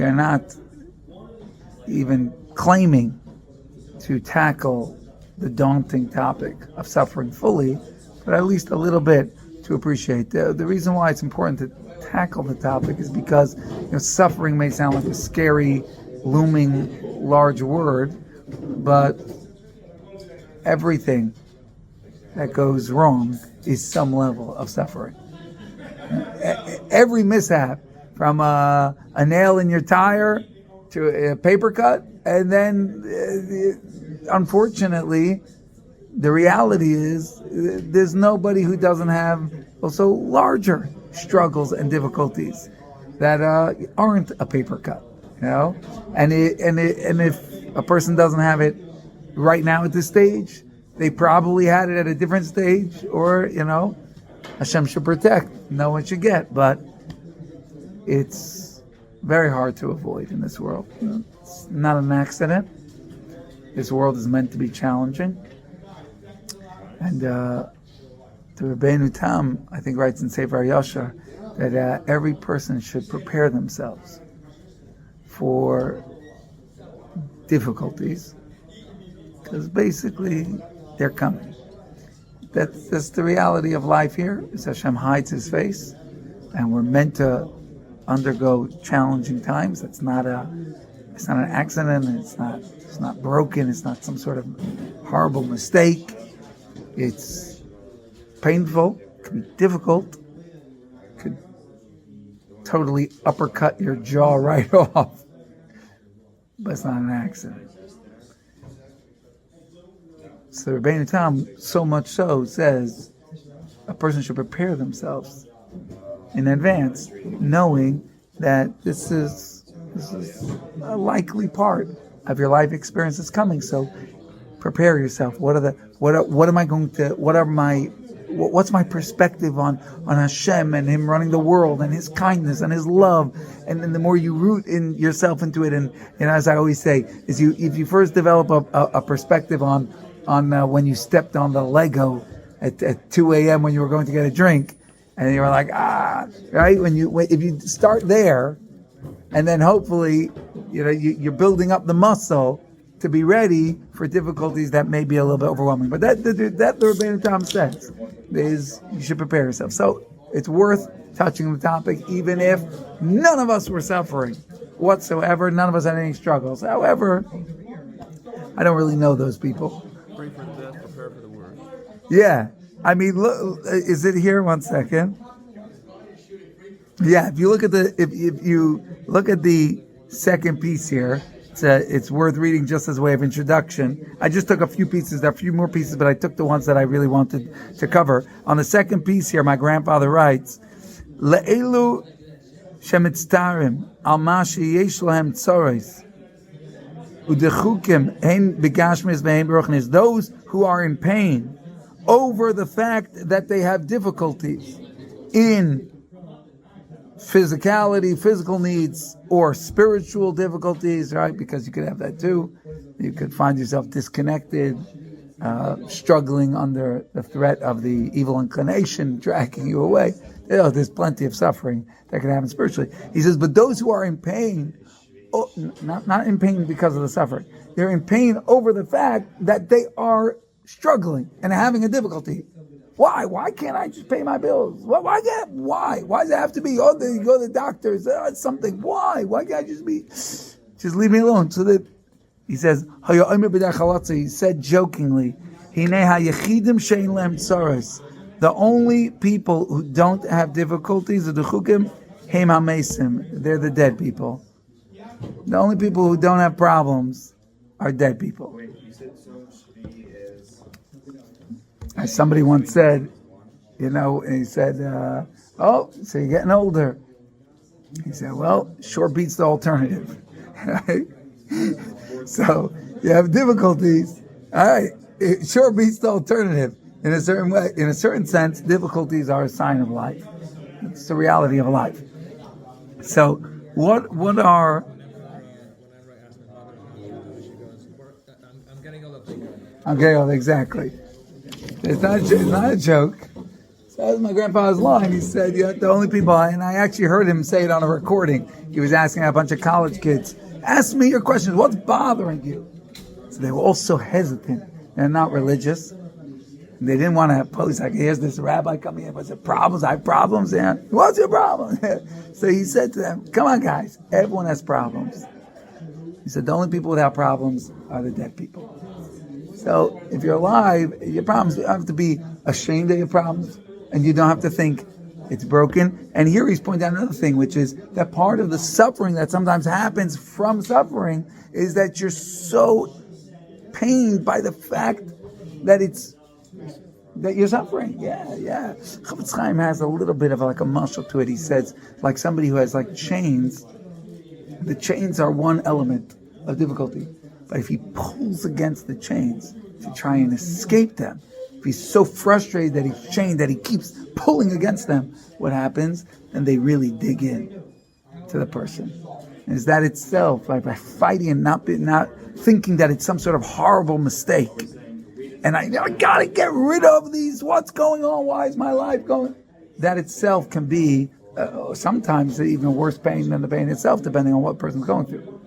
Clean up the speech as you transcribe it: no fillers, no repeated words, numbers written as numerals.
they're not even claiming to tackle the daunting topic of suffering fully, but at least a little bit to appreciate. The reason why it's important to tackle the topic is because suffering may sound like a scary, looming, large word, but everything that goes wrong is some level of suffering. Every mishap, from a nail in your tire to a paper cut, and then unfortunately the reality is there's nobody who doesn't have also larger struggles and difficulties that aren't a paper cut, and if a person doesn't have it right now at this stage, they probably had it at a different stage, or Hashem should protect, no one should get, but it's very hard to avoid in this world. It's not an accident. This world is meant to be challenging. And the Rabbeinu Tam, I think, writes in Sefer Yashar that every person should prepare themselves for difficulties, because basically they're coming. That's the reality of life here, is Hashem hides His face, and we're meant to undergo challenging times. It's not an accident. It's not broken. It's not some sort of horrible mistake. It's painful. It can be difficult. It could totally uppercut your jaw right off. But it's not an accident. So Rabbeinu Tam, so much so, says a person should prepare themselves in advance, knowing that this is a likely part of your life experience that's coming. So prepare yourself. What's my perspective on Hashem and Him running the world and His kindness and His love, and then the more you root in yourself into it, and as I always say, if you first develop a perspective on when you stepped on the Lego at 2 a.m. when you were going to get a drink, and you were like, right? If you start there, and then hopefully, you're building up the muscle to be ready for difficulties that may be a little bit overwhelming. But that the Rabbeinu Tam says is you should prepare yourself. So it's worth touching the topic, even if none of us were suffering whatsoever. None of us had any struggles. However, I don't really know those people. Pray for the best, prepare for the worst. Yeah. I mean, look, is it here? 1 second. Yeah, if you look at the second piece here, it's worth reading just as a way of introduction. I just took a few pieces. There are a few more pieces, but I took the ones that I really wanted to cover. On the second piece here, my grandfather writes, Le'elu shemitztarim al ma sheyesh lahem tzoros udechukim hein begashmis ve'hen beruchnis. Those who are in pain over the fact that they have difficulties in physicality, physical needs, or spiritual difficulties, right? Because you could have that too. You could find yourself disconnected, struggling under the threat of the evil inclination dragging you away. There's plenty of suffering that can happen spiritually. He says, but those who are in pain, not in pain because of the suffering, they're in pain over the fact that they are struggling and having a difficulty. Why? Why can't I just pay my bills? Why? Why does it have to be? You go to the doctors. It's something. Why? Why can't I just leave me alone? So that he says, he said jokingly, the only people who don't have difficulties are the chukim heim hamesim. They're the dead people. The only people who don't have problems are dead people. As somebody once said, and he said, so you're getting older. He said, well, short beats the alternative. Right? So you have difficulties. All right, short beats the alternative. In a certain way, in a certain sense, difficulties are a sign of life. It's the reality of life. So what are... I'm getting old, exactly. It's not a joke. That was my grandfather's line. He said, "Yeah, the only people," and I actually heard him say it on a recording. He was asking a bunch of college kids, "Ask me your questions. What's bothering you?" So they were all so hesitant. They're not religious. They didn't want to pose like, "Here's this rabbi coming in. What's the problems? I have problems." Yeah. What's your problem? So he said to them, "Come on, guys. Everyone has problems." He said, "The only people without problems are the dead people." So if you're alive, your problems, you don't have to be ashamed of your problems, and you don't have to think it's broken. And here he's pointing out another thing, which is that part of the suffering that sometimes happens from suffering is that you're so pained by the fact that you're suffering. Yeah. Chafetz Chaim has a little bit of like a muscle to it. He says, like somebody who has like chains, the chains are one element of difficulty. But if he pulls against the chains to try and escape them, if he's so frustrated that he's chained, that he keeps pulling against them, what happens? Then they really dig in to the person. And is that itself, like by fighting and not thinking that it's some sort of horrible mistake. And I gotta get rid of these, what's going on? Why is my life going? That itself can be sometimes even worse pain than the pain itself, depending on what person's going through.